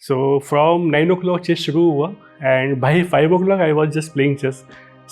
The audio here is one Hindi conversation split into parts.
So from 9 o'clock चेस शुरू हुआ एंड भाई 5 o'clock I was just playing chess.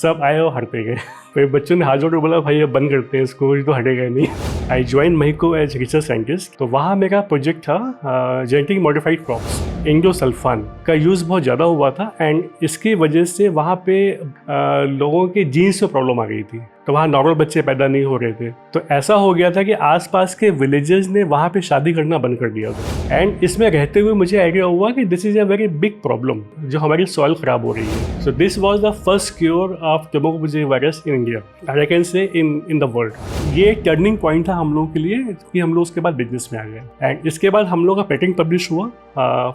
सब आए और हारते गए। फिर बच्चों ने हाथ जोड़ के बोला भाई अब बंद करते हैं इसको, ये तो हटेगा नहीं। I join Mahyco as research scientist. तो वहाँ मेरा प्रोजेक्ट था जेनेटिक मॉडिफाइड क्रॉप्स। इंडोसल्फान का यूज़ बहुत ज़्यादा हुआ था एंड इसकी वजह से वहाँ पे लोगों के जीन्स में प्रॉब्लम आ गई थी, तो वहाँ नॉर्मल बच्चे पैदा नहीं हो रहे थे। तो ऐसा हो गया था कि आसपास के विलेजेस ने वहाँ पे शादी करना बंद कर दिया था। एंड इसमें रहते हुए मुझे आइडिया हुआ कि this is a very big problem, जो हमारी सॉइल ख़राब हो रही है। सो this was the first cure of tobacco virus in India, I can say in the world. ये टर्निंग पॉइंट था हम लोगों के लिए कि हम लोग उसके बाद बिजनेस में आ गए। एंड इसके बाद हम लोग का पेटेंट पब्लिश हुआ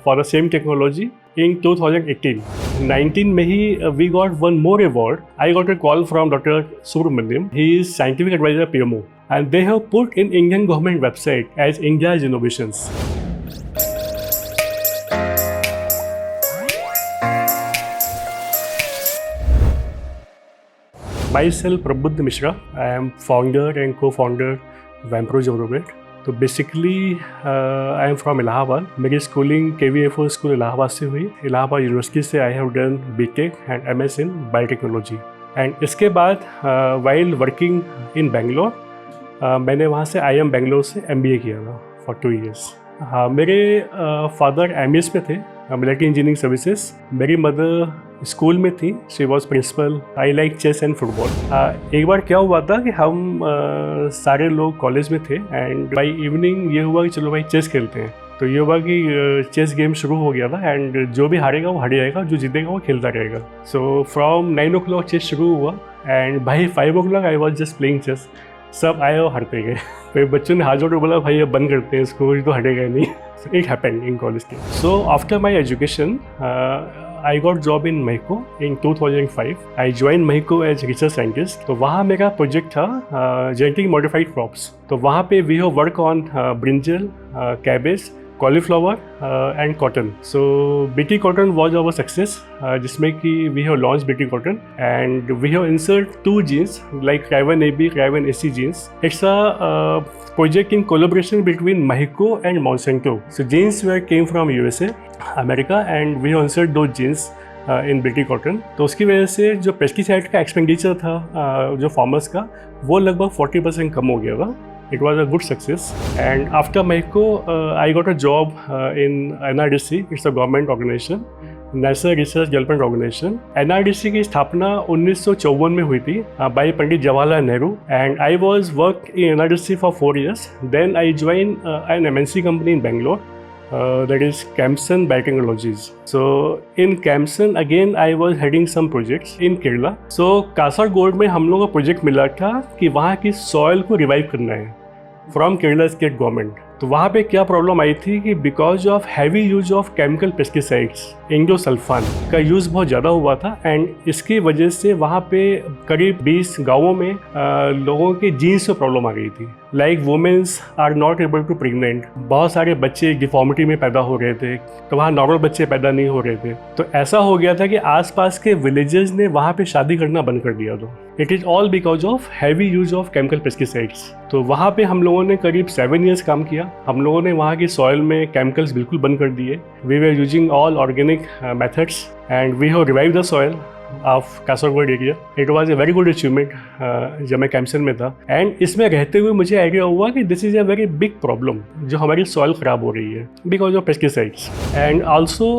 for the same technology in 2018. 19 में ही we got one more award. I got a call from Dr. Subramaniam. He is scientific advisor PMO, and they have put in Indian government website as India's innovations. Myself Prabhuddha Mishra. I am founder and co-founder Vampro Jobrobet. तो basically I am from Allahabad. मेरी स्कूलिंग KVFO स्कूल इलाहाबाद से हुई। इलाहाबाद यूनिवर्सिटी से I have done BTech and MS in biotechnology. And इसके बाद वाइल वर्किंग इन बेंगलोर मैंने वहाँ से IIM बेंगलोर से MBA किया था फॉर 2 years। हाँ, मेरे फादर MES में थे, मिलिट्री इंजीनियरिंग सर्विसेज। मेरी मदर स्कूल में थी, she was principal. I like chess and football. एक बार क्या हुआ था कि हम सारे लोग कॉलेज में थे एंड बाई इवनिंग ये हुआ कि चलो भाई चेस खेलते हैं। तो ये हुआ कि चेस गेम शुरू हो गया था एंड जो भी हारेगा वो हार जाएगा, जो जीतेगा वो खेलता रहेगा। सो फ्रॉम 9 o'clock चेस शुरू हुआ and by 5 o'clock I was just playing chess. सब आए और हारते गए। फिर बच्चों ने हाथ जोड़ के बोला भाई अब बंद करते हैं इसको, ये तो हटेगा नहीं। इट हैपेंड इन कॉलेज के। So after my education I got job in Mahiko in 2005. I joined Mahiko as research scientist. तो वहाँ मेरा प्रोजेक्ट था genetic modified crops. तो वहाँ पे we have work on brinjal, cabbage, cauliflower and cotton. So BT cotton was our success, जिसमें कि we have launched BT cotton and we have insert 2 genes like Raven AB, Raven AC genes. It's a project in collaboration between Mahiko and Monsanto. So genes came from USA, America, and we have insert those genes in BT cotton. तो उसकी वजह से जो पेस्टिसाइड का एक्सपेंडिचर था जो फार्मर्स का, वो लगभग 40% कम हो गया था। It was a good success. And after Mahiko, I got a job in NRDC. It's a government organization, National Research Development Organization. NRDC की स्थापना 1954 में हुई थी by Pandit Jawaharlal Nehru. And I was worked in NRDC for 4 years. Then I joined an MNC company in Bangalore. That is Camson Biotechnologies. So in Camson again I was heading some projects in Kerala. So Kasaragod में हम लोगों को प्रोजेक्ट मिला था कि वहाँ की सॉइल को रिवाइव करना है फ्रॉम केरला स्टेट गवर्नमेंट। तो वहाँ पे क्या प्रॉब्लम आई थी कि because of heavy use of chemical pesticides, endosulfan का यूज़ बहुत ज़्यादा हुआ था एंड इसकी वजह से वहाँ पे करीब 20 गाँवों में लोगों के जीन्स में प्रॉब्लम आ गई थी। Like womens are not able to pregnant, बहुत सारे बच्चे डिफॉर्मिटी में पैदा हो रहे थे, तो वहाँ नॉर्मल बच्चे पैदा नहीं हो रहे थे। तो ऐसा हो गया था कि आसपास के विलेजेस ने वहाँ पे शादी करना बंद कर दिया था। It is all because of heavy use of chemical pesticides. तो वहाँ पे हम लोगों ने करीब 7 years काम किया। हम लोगों ने वहाँ की सॉइल में केमिकल्स बिल्कुल बंद कर दिए। We were using all organic methods and we have revive the soil of Kasaragod area. It was a very good achievement जब मैं कैम्सन में था। एंड इसमें रहते हुए मुझे आइडिया हुआ कि this is a very big problem, जो हमारी सॉइल ख़राब हो रही है because of pesticides. And also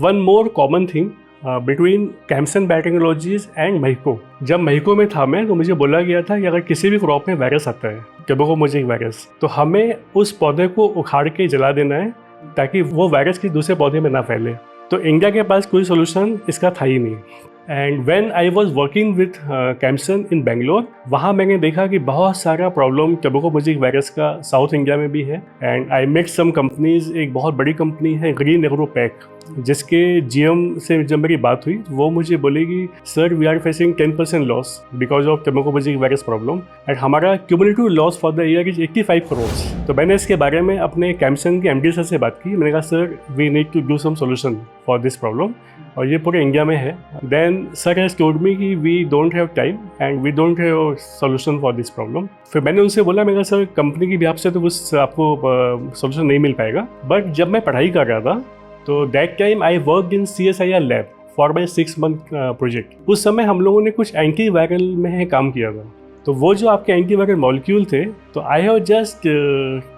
one more common thing between Camson biotechnologies and Mahyco. जब महिको में था मैं, तो मुझे बोला गया था कि अगर किसी भी क्रॉप में वायरस आता है, टोबैको मोज़ेक वायरस, तो हमें उस पौधे को उखाड़ के जला देना है ताकि वो वायरस किसी दूसरे पौधे में ना फैले। तो इंडिया के पास कोई सोल्यूशन इसका था ही नहीं। And when I was working with Camson in Bangalore, वहाँ मैंने देखा कि बहुत सारा प्रॉब्लम टोबैको मोज़ेक वायरस का साउथ इंडिया में भी है। And I met some companies. एक बहुत बड़ी कंपनी है ग्रीन एग्रो पैक, जिसके GM से जब मेरी बात हुई, वो मुझे बोलेगी sir we are facing 10% loss because of tobacco mosaic virus problem and हमारा cumulative loss for the year is 85 crores। तो मैंने इसके बारे में अपने कैम्सन के MD सर से बात की। मैंने कहा sir we need to do some solution for this problem, और ये पूरे इंडिया में है। Then sir has told me कि we don't have time and we don't have solution for this problem. फिर मैंने उनसे बोला, मैं कहा सर कंपनी की भी आपसे तो कुछ आपको सोल्यूशन नहीं मिल पाएगा। बट जब मैं पढ़ाई कर रहा था तो that time I work in CSIR lab for my 6 month project. उस समय हम लोगों ने कुछ एंटी वायरल में काम किया था। तो वो जो आपके एंटी वायरल मॉलिक्यूल थे, तो I have just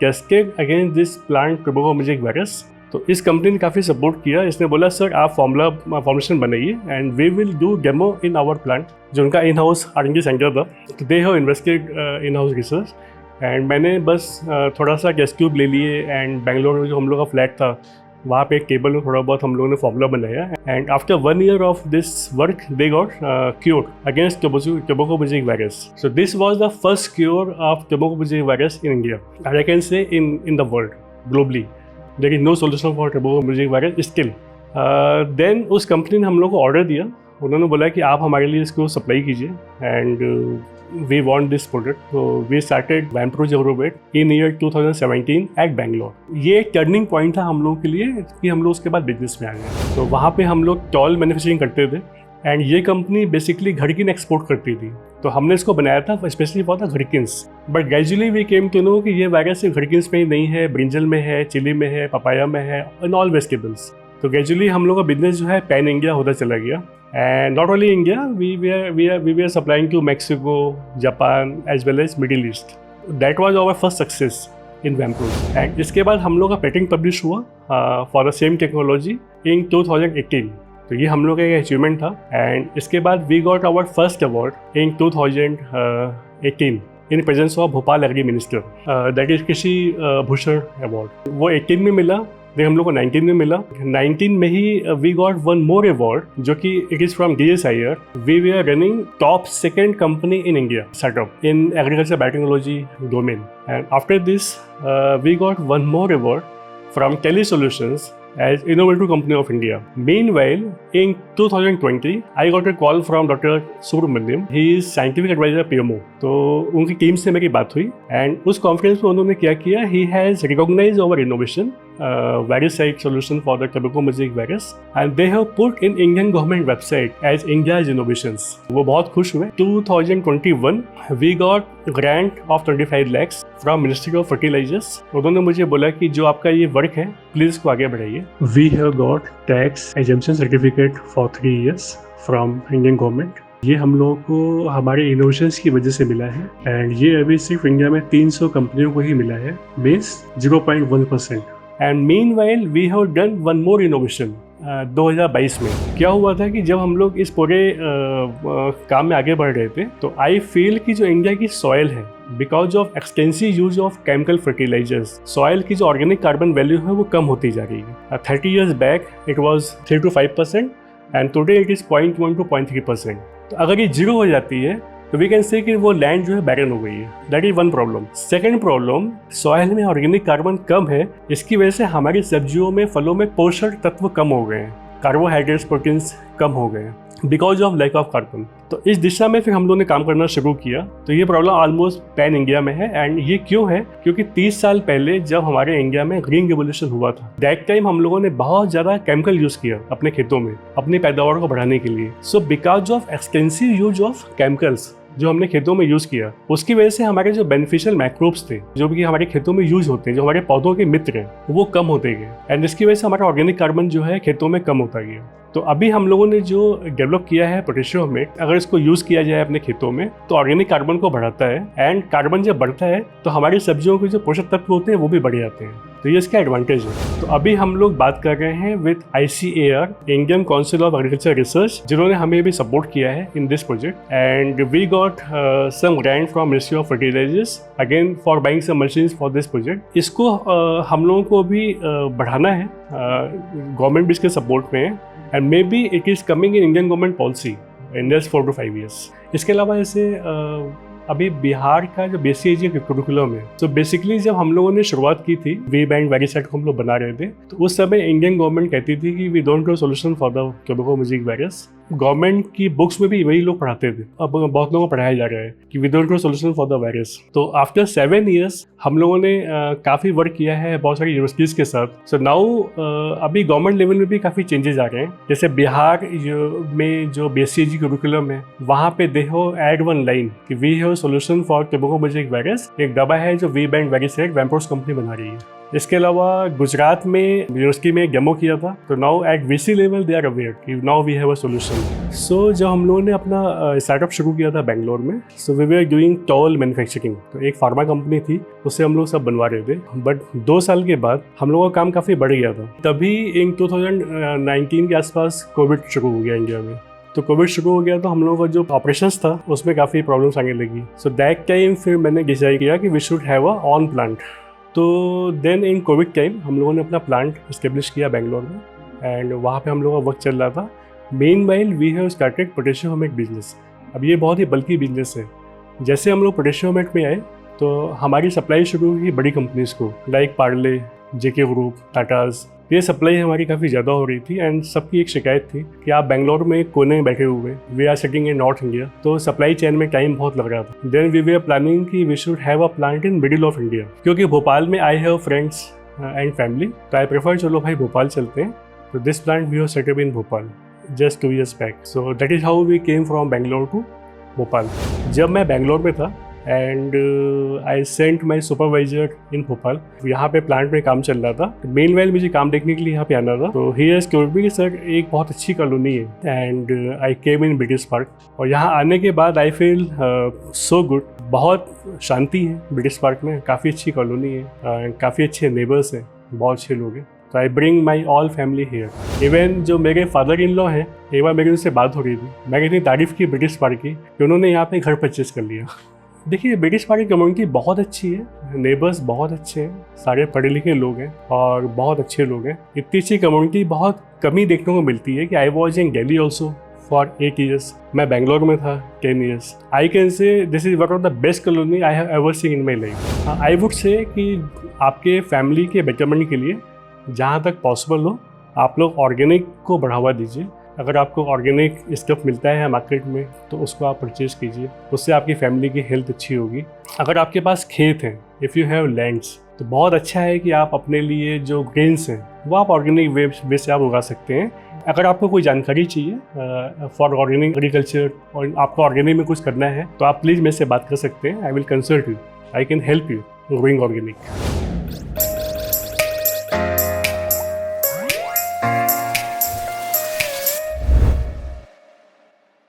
tested against this plant tobacco mosaic virus. तो इस कंपनी ने काफ़ी सपोर्ट किया। इसने बोला सर आप फॉर्मुलेशन बनाइए and we will do demo in our plant, जो उनका इन हाउस R&D सेंटर था। तो they have invested in house research and मैंने बस थोड़ा सा टेस्ट ट्यूब ले लिए एंड बेंगलोर में जो हम लोग का फ्लैट था वहाँ पे एक टेबल में थोड़ा बहुत हम लोगों ने फॉर्मूला बनाया and after 1 year of this work they got cure against tobacco mosaic virus. So this was the first cure of tobacco mosaic virus in India, I can say in the world globally. There is no solution for tobacco mosaic virus still. Then उस कंपनी ने हम लोग को ऑर्डर दिया। उन्होंने बोला कि आप हमारे लिए इसको सप्लाई कीजिए and we want this product. तो वी स्टार्टेड वैम्प्रो ज़ोरोबेट इन ईयर 2017 एट बेंगलोर। ये एक टर्निंग पॉइंट था हम लोगों के लिए कि हम लोग उसके बाद बिजनेस में आ गए। तो वहाँ पे हम लोग टॉल मैन्युफैक्चरिंग करते थे एंड ये कंपनी बेसिकली घड़किन एक्सपोर्ट करती थी। तो हमने इसको बनाया था specially for the gherkins. But gradually we came to know कि ये वायरस सिर्फ घड़किन्स में ही नहीं है, ब्रिंजल में है, चिली में है, पपाया में है, इन ऑल वेजिटेबल्स। तो ग्रेजुअली हम लोग का बिजनेस जो है पैन इंडिया होता चला गया and not only India, we were supplying to Mexico, Japan as well as Middle East. That was our first success in Vampro. And इसके बाद हम लोग का पेटेंट पब्लिश हुआ for the same technology in 2018. तो ये हम लोग का एक अचीवमेंट था एंड इसके बाद we got our first award in 2018 in presence of Bhopal agri minister, that is Krishi Bhushan award. वो 18 में मिला, फिर हम लोग को 19 में मिला। 19 में ही we got one more award जो कि it is from DSIR। We we are running top second company in India setup in agriculture biotechnology domain. And after this we got one more award from Tally Solutions as innovative company of India. Meanwhile, in 2020, I got a call from Dr. Subramaniam. He is scientific advisor PMO. तो उनकी टीम से मेरी बात हुई एंड उस कॉन्फ्रेंस में उन्होंने क्या किया, he has recognized our innovation, virus-site solution for the ट्रिप्टोकोमोजेक virus, and they have put in Indian government website as India's innovations. वो बहुत खुश हुए। 2021, we got grant of 25 lakhs from Ministry of Fertilizers. उन्होंने मुझे बोला कि जो आपका ये वर्क है प्लीज इसको आगे बढ़ाइए। We have got tax exemption certificate for 3 years from Indian government. ये हम लोगों को हमारे इनोवेशंस की वजह से मिला है एंड ये अभी सिर्फ इंडिया में 300 कंपनियों को ही मिला है, means 0.1%। And meanwhile we have done one more innovation 2022 में। क्या हुआ था कि जब हम लोग इस पूरे काम में आगे बढ़ रहे थे तो आई फील कि जो इंडिया की सॉइल है, because of extensive use of chemical fertilisers, soil की जो ऑर्गेनिक कार्बन वैल्यू है वो कम होती जा रही है। 30 years back it was 3 to 5% and today it is 0.1 to 0.3%। तो अगर ये जीरो हो जाती है तो वी कैन से कि वो लैंड जो है बैरन हो गई है। That is one problem. Second problem, soil में ऑर्गेनिक कार्बन कम है, इसकी वजह से हमारी सब्जियों में, फलों में पोषक तत्व कम हो गए हैं, कार्बोहाइड्रेट्स, प्रोटीन्स कम हो गए हैं because of lack of carbon. तो इस दिशा में फिर हम लोगों ने काम करना शुरू किया। तो ये प्रॉब्लम ऑलमोस्ट पैन इंडिया में है एंड ये क्यों है, क्योंकि 30 साल पहले जब हमारे इंडिया में ग्रीन रेवोल्यूशन हुआ था, दैट टाइम हम लोगों ने बहुत ज़्यादा केमिकल यूज़ किया अपने खेतों में अपनी पैदावार को बढ़ाने के लिए। So because of extensive use of chemicals जो हमने खेतों में यूज़ किया, उसकी वजह से हमारे जो बेनिफिशियल माइक्रोब्स थे जो कि हमारे खेतों में यूज होते हैं, जो हमारे पौधों के मित्र हैं, वो कम होते गए एंड इसकी वजह से हमारा ऑर्गेनिक कार्बन जो है खेतों में कम होता गया। तो अभी हम लोगों ने जो डेवलप किया है पोटेशियोमेट, अगर इसको यूज़ किया जाए अपने खेतों में तो ऑर्गेनिक कार्बन को बढ़ाता है एंड कार्बन जब बढ़ता है तो हमारी सब्जियों के जो पोषक तत्व होते हैं वो भी बढ़ जाते हैं। तो ये इसका एडवांटेज है। तो अभी हम लोग बात कर रहे हैं with ICAR, Indian council of agriculture research, जिन्होंने हमें भी सपोर्ट किया है in this project and we got some grant from ministry of fertilisers again for buying some machines for this project. इसको हम लोगों को भी बढ़ाना है, गवर्नमेंट भी इसके सपोर्ट में है and may be it is coming in Indian government policy in next 4 to 5 years। इसके अलावा ऐसे अभी बिहार का जो BCAG करिकुलम है, तो बेसिकली जब हम लोगों ने शुरुआत की थी वी बैंड वायरस को हम लोग बना रहे थे, तो उस समय इंडियन गवर्नमेंट कहती थी कि we don't know solution for the tobacco mosaic virus. Government की बुक्स में भी वही लोग पढ़ाते थे, अब बहुत लोगों को पढ़ाया जा रहा है कि we don't know solution for the virus. तो आफ्टर 7 years हम लोगों ने काफ़ी वर्क किया है बहुत सारी यूनिवर्सिटीज़ के साथ। सो नाउ अभी गवर्नमेंट लेवल में भी काफ़ी चेंजेस आ रहे हैं। जैसे बिहार में जो BCAG करिकुलम है, वहाँ पे they have add one line कि we have solution for tobacco mosaic virus. एक दवा है जो वी बैंड वायरस वैम्प्रोस कंपनी बना रही है। इसके अलावा गुजरात में यूनिवर्सिटी में डेमो किया था, तो now at VC level they are aware कि now we have a solution. So जब हम लोगों ने अपना स्टार्टअप शुरू किया था बेंगलोर में, so we were doing toll manufacturing, तो एक फार्मा कंपनी थी, उससे हम लोग सब बनवा रहे थे। बट 2 साल के बाद हम लोगों का काम काफ़ी बढ़ गया था। तभी इन 2019 के आसपास कोविड शुरू हो गया इंडिया में। तो कोविड शुरू हो गया तो हम लोगों का जो ऑपरेशंस था उसमें काफ़ी प्रॉब्लम्स आने लगी। सो दैट टाइम फिर मैंने डिसाइड किया कि we should have a own plant. तो देन इन कोविड टाइम हम लोगों ने अपना प्लांट इस्टेब्लिश किया बेंगलोर में, एंड वहाँ पे हम लोगों का वर्क चल रहा था। Meanwhile we have started potassium humate business. अब ये बहुत ही बल्कि बिजनेस है। जैसे हम लोग पोटेशियो हर्मेट में आए तो हमारी सप्लाई शुरू हुई बड़ी कंपनीज़ को, like Parle, JK group, Tatas. ये सप्लाई हमारी काफ़ी ज़्यादा हो रही थी एंड सबकी एक शिकायत थी कि आप बेंगलोर में कोने में बैठे हुए, we are sitting in north India, तो सप्लाई चेन में टाइम बहुत लग रहा था। देन वी वर प्लानिंग कि we should have a plant in middle of India, क्योंकि भोपाल में I have friends and family, तो आई प्रेफर चलो भाई भोपाल चलते हैं। तो this plant we have setup in Bhopal just 2 years back. So that is how we came from Bangalore to Bhopal. जब मैं बेंगलोर में था and I sent my supervisor in Bhopal, यहाँ पे प्लांट में काम चल रहा था। मेनवाइल मुझे काम देखने के लिए यहाँ पे आना था, तो he has told me sir एक बहुत अच्छी कॉलोनी है, and I came in British park. और यहाँ आने के बाद आई फील सो गुड, बहुत शांति है ब्रिटिश पार्क में, काफ़ी अच्छी कॉलोनी है, काफ़ी अच्छे नेबर्स हैं, बहुत अच्छे लोग हैं। तो I bring my all family here. Even जो मेरे फादर इन लॉ हैं, एक बार मेरी उनसे बात हो रही थी, मैं इतनी तारीफ़ की ब्रिटिश पार्क की कि उन्होंने यहाँ पे घर परचेज कर लिया। देखिए ब्रिटिश पार्क की कम्युनिटी बहुत अच्छी है, नेबर्स बहुत अच्छे हैं, सारे पढ़े लिखे लोग हैं और बहुत अच्छे लोग हैं। इतनी अच्छी कम्युनिटी बहुत कम ही देखने को मिलती है कि I was in Delhi also for 8 years। मैं बेंगलोर में था 10 years। आई कैन से this is one of the best colony I have ever seen in my life. I would say कि आपके फैमिली के बेटरमेंट के लिए जहाँ तक पॉसिबल हो आप लोग ऑर्गेनिक को बढ़ावा दीजिए। अगर आपको ऑर्गेनिक स्टफ मिलता है मार्केट में तो उसको आप परचेज़ कीजिए, उससे आपकी फैमिली की हेल्थ अच्छी होगी। अगर आपके पास खेत हैं, इफ़ यू हैव लैंड्स, तो बहुत अच्छा है कि आप अपने लिए जो ग्रेन्स हैं वो आप ऑर्गेनिक वे से आप उगा सकते हैं। अगर आपको कोई जानकारी चाहिए फॉर ऑर्गेनिक एग्रीकल्चर और आपको ऑर्गेनिक में कुछ करना है तो आप प्लीज़ मेरे से बात कर सकते हैं। I will consult you, I can help you growing organic.